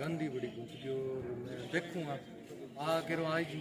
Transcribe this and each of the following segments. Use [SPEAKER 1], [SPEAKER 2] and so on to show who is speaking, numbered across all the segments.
[SPEAKER 1] गांधी बड़ी घूमती और मैं देखूँगा आगे आज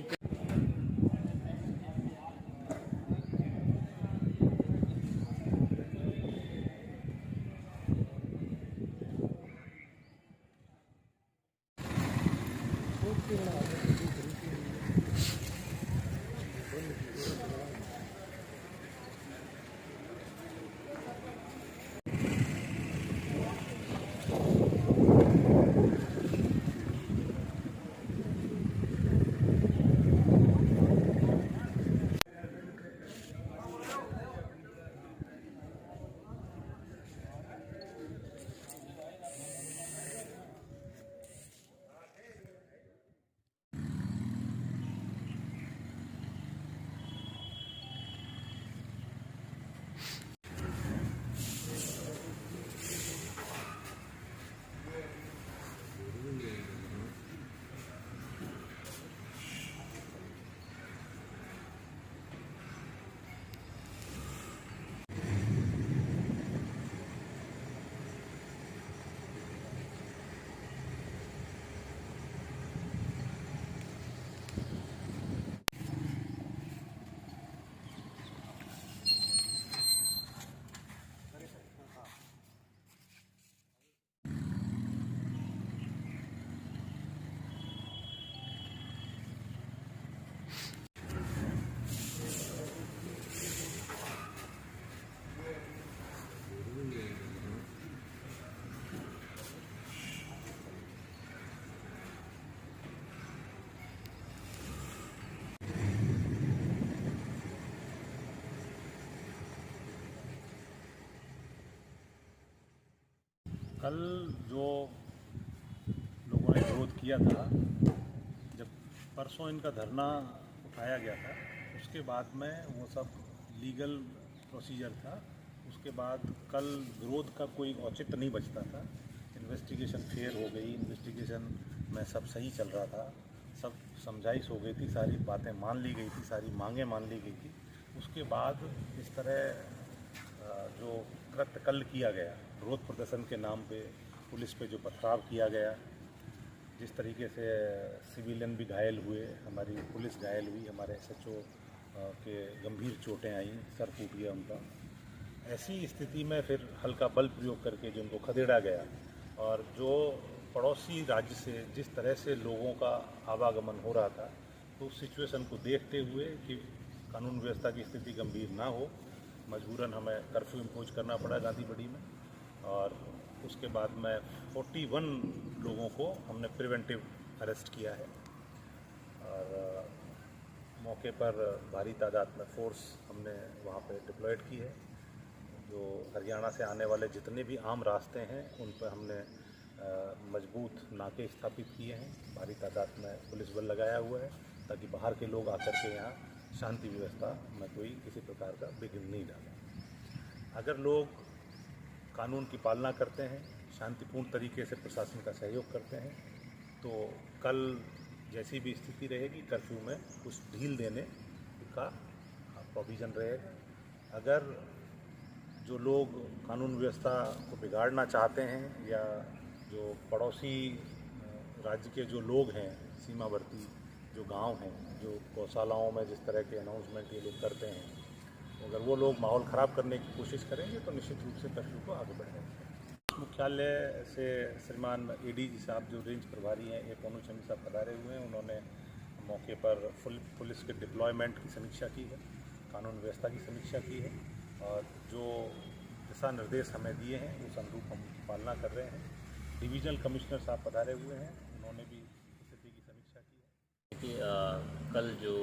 [SPEAKER 2] कल जो लोगों ने विरोध किया था, जब परसों इनका धरना उठाया गया था, उसके बाद में वो सब लीगल प्रोसीजर था। उसके बाद कल विरोध का कोई औचित्य नहीं बचता था। इन्वेस्टिगेशन फेयर हो गई, इन्वेस्टिगेशन में सब सही चल रहा था, सब समझाइश हो गई थी, सारी बातें मान ली गई थी, सारी मांगें मान ली गई थी। उसके बाद इस तरह जो कृत्य कल किया गया, विरोध प्रदर्शन के नाम पे पुलिस पे जो पथराव किया गया, जिस तरीके से सिविलियन भी घायल हुए, हमारी पुलिस घायल हुई, हमारे एसएचओ के गंभीर चोटें आईं, सर टूट गया उनका। ऐसी स्थिति में फिर हल्का बल प्रयोग करके जो उनको खदेड़ा गया, और जो पड़ोसी राज्य से जिस तरह से लोगों का आवागमन हो रहा था, तो उस सिचुएशन को देखते हुए कि कानून व्यवस्था की स्थिति गंभीर ना हो, मजबूरन हमें कर्फ्यू इम्पोज करना पड़ा गांधी बड़ी में। और उसके बाद में 41 लोगों को हमने प्रिवेंटिव अरेस्ट किया है, और मौके पर भारी तादाद में फोर्स हमने वहाँ पे डिप्लॉयड की है। जो हरियाणा से आने वाले जितने भी आम रास्ते हैं, उन पर हमने मजबूत नाके स्थापित किए हैं, भारी तादाद में पुलिस बल लगाया हुआ है, ताकि बाहर के लोग आकर के यहाँ शांति व्यवस्था में कोई किसी प्रकार का विघ्न नहीं डाले। अगर लोग कानून की पालना करते हैं, शांतिपूर्ण तरीके से प्रशासन का सहयोग करते हैं, तो कल जैसी भी स्थिति रहेगी, कर्फ्यू में कुछ ढील देने का प्रोविज़न रहेगा। अगर जो लोग कानून व्यवस्था को बिगाड़ना चाहते हैं, या जो पड़ोसी राज्य के जो लोग हैं, सीमावर्ती जो गांव हैं, जो गौशालाओं में जिस तरह के अनाउंसमेंट ये लोग करते हैं, अगर वो लोग माहौल ख़राब करने की कोशिश करेंगे तो निश्चित रूप से कर्फ्यू को आगे बढ़ाएंगे। मुख्यालय से श्रीमान एडीजी साहब जो रेंज प्रभारी हैं, ए पोनू चमी साहब पधारे हुए हैं। उन्होंने मौके पर पुलिस के डिप्लॉयमेंट की समीक्षा की है, कानून व्यवस्था की समीक्षा की है, और जो दिशा निर्देश हमें दिए हैं उस अनुरूप हम पालना कर रहे हैं। डिवीजनल कमिश्नर साहब पधारे हुए हैं, उन्होंने भी स्थिति की समीक्षा की है।
[SPEAKER 3] कल जो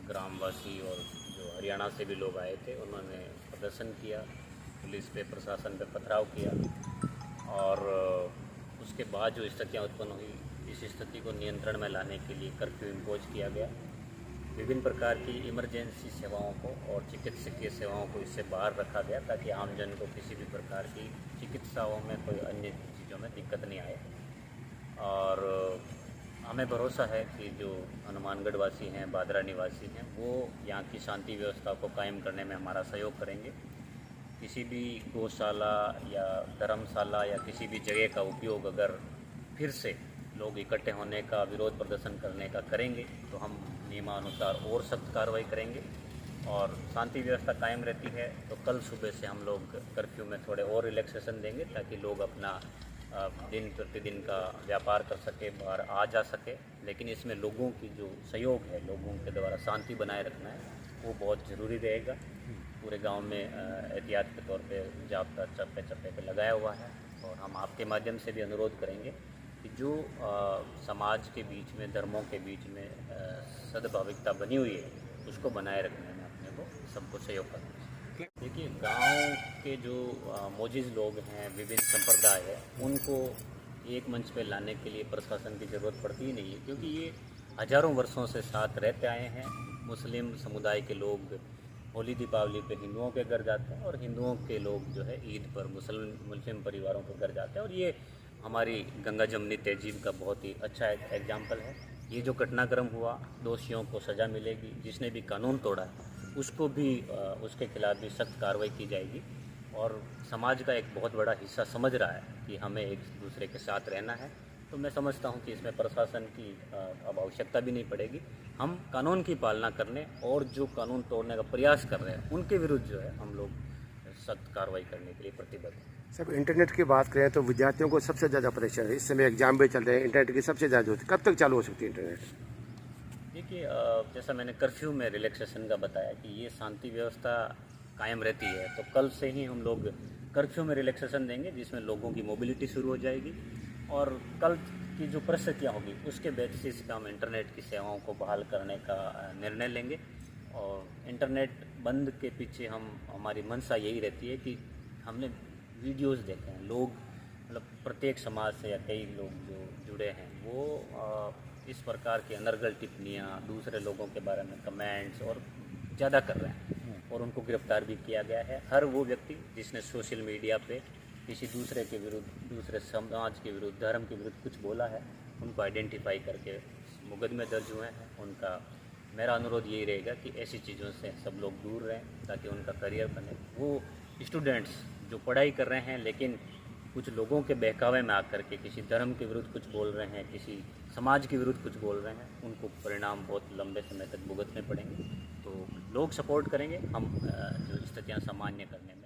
[SPEAKER 3] ग्रामवासी और जो हरियाणा से भी लोग आए थे, उन्होंने प्रदर्शन किया, पुलिस पे, प्रशासन पे पथराव किया, और उसके बाद जो स्थितियाँ उत्पन्न हुई, इस स्थिति को नियंत्रण में लाने के लिए कर्फ्यू इम्पोज किया गया। विभिन्न प्रकार की इमरजेंसी सेवाओं को और चिकित्सकीय सेवाओं को इससे बाहर रखा गया, ताकि आमजन को किसी भी प्रकार की चिकित्साओं में कोई अन्य चीज़ों में दिक्कत नहीं आए। और हमें भरोसा है कि जो हनुमानगढ़ वासी हैं, बादरा निवासी हैं, वो यहाँ की शांति व्यवस्था को कायम करने में हमारा सहयोग करेंगे। किसी भी गौशाला या धर्मशाला या किसी भी जगह का उपयोग अगर फिर से लोग इकट्ठे होने का, विरोध प्रदर्शन करने का करेंगे तो हम नियमानुसार और सख्त कार्रवाई करेंगे। और शांति व्यवस्था कायम रहती है तो कल सुबह से हम लोग कर्फ्यू में थोड़े और रिलैक्सेशन देंगे ताकि लोग अपना दिन प्रतिदिन का व्यापार कर सके, बाहर आ जा सके। लेकिन इसमें लोगों की जो सहयोग है, लोगों के द्वारा शांति बनाए रखना है, वो बहुत ज़रूरी रहेगा। पूरे गांव में एहतियात के तौर पे जाब्ता चप्पे चप्पे पे लगाया हुआ है। और हम आपके माध्यम से भी अनुरोध करेंगे कि जो समाज के बीच में, धर्मों के बीच में सद्भाविकता बनी हुई है, उसको बनाए रखने में अपने को सबको सहयोग करना है। देखिए, गांव के जो मोजिज़ लोग हैं, विभिन्न संप्रदाय है, उनको एक मंच पे लाने के लिए प्रशासन की ज़रूरत पड़ती ही नहीं है, क्योंकि ये हज़ारों वर्षों से साथ रहते आए हैं। मुस्लिम समुदाय के लोग होली दीपावली पे हिंदुओं के घर जाते हैं और हिंदुओं के लोग जो है ईद पर मुस्लिम परिवारों के घर जाते हैं। और ये हमारी गंगा जमनी तहजीब का बहुत ही अच्छा एग्जाम्पल है। ये जो घटनाक्रम हुआ, दोषियों को सज़ा मिलेगी, जिसने भी कानून तोड़ा है उसको भी उसके खिलाफ भी सख्त कार्रवाई की जाएगी। और समाज का एक बहुत बड़ा हिस्सा समझ रहा है कि हमें एक दूसरे के साथ रहना है। तो मैं समझता हूं कि इसमें प्रशासन की अब आवश्यकता भी नहीं पड़ेगी। हम कानून की पालना करने और जो कानून तोड़ने का प्रयास कर रहे हैं उनके विरुद्ध जो है हम लोग सख्त कार्रवाई करने के लिए प्रतिबद्ध हैं।
[SPEAKER 4] सब इंटरनेट की बात करें तो विद्यार्थियों को सबसे ज़्यादा परेशान है। इस समय एग्जाम भी चल रहे हैं, इंटरनेट की सबसे ज़्यादा जरूरत है। कब तक चालू हो सकती है इंटरनेट?
[SPEAKER 3] देखिए, जैसा मैंने कर्फ्यू में रिलैक्सेशन का बताया कि ये शांति व्यवस्था कायम रहती है, तो कल से ही हम लोग कर्फ्यू में रिलैक्सेशन देंगे, जिसमें लोगों की मोबिलिटी शुरू हो जाएगी। और कल की जो परिस्थितियाँ होगी उसके बेसिस पे हम इंटरनेट की सेवाओं को बहाल करने का निर्णय लेंगे। और इंटरनेट बंद के पीछे हमारी मंशा यही रहती है कि हमने वीडियोस देखे हैं, लोग मतलब प्रत्येक समाज से या कई लोग जो जुड़े हैं वो इस प्रकार की अनर्गल टिप्पणियाँ, दूसरे लोगों के बारे में कमेंट्स और ज़्यादा कर रहे हैं और उनको गिरफ्तार भी किया गया है। हर वो व्यक्ति जिसने सोशल मीडिया पे किसी दूसरे के विरुद्ध, दूसरे समाज के विरुद्ध, धर्म के विरुद्ध कुछ बोला है, उनको आइडेंटिफाई करके मुकदमे दर्ज हुए हैं। उनका मेरा अनुरोध यही रहेगा कि ऐसी चीज़ों से सब लोग दूर रहें ताकि उनका करियर बने। वो स्टूडेंट्स जो पढ़ाई कर रहे हैं लेकिन कुछ लोगों के बहकावे में आकर के किसी धर्म के विरुद्ध कुछ बोल रहे हैं, किसी समाज के विरुद्ध कुछ बोल रहे हैं, उनको परिणाम बहुत लंबे समय तक भुगतने पड़ेंगे। तो लोग सपोर्ट करेंगे, हम जो स्थितियाँ सामान्य करने में